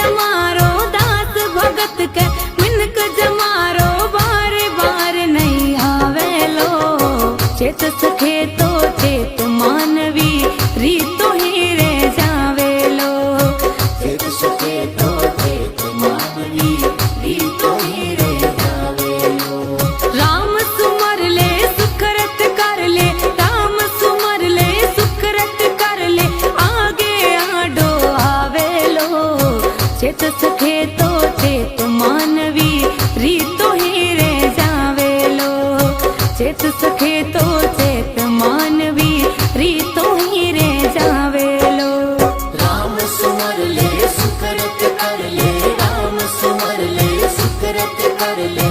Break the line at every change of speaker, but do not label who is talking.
जमारो दास भगत के मिनक जमारो बार बार नहीं आवेलो। चेत सखे तो चेत मानवी रीतो ही रे जावेलो। चेत सखे तो चेत मानवी रीतो ही रे जावेलो। राम सुमर ले सुखरत कर ले, राम सुमर ले सुखरत कर ले, आगे आडो आवेलो। चेत सखे तो चेत मानवी रीतो ही रे जावेलो। चेत सखे तो चेत मानवी रीतो ही रे जावेलो।
राम सुमर ले सुकरत कर ले, राम सुमर ले सुकरत कर ले।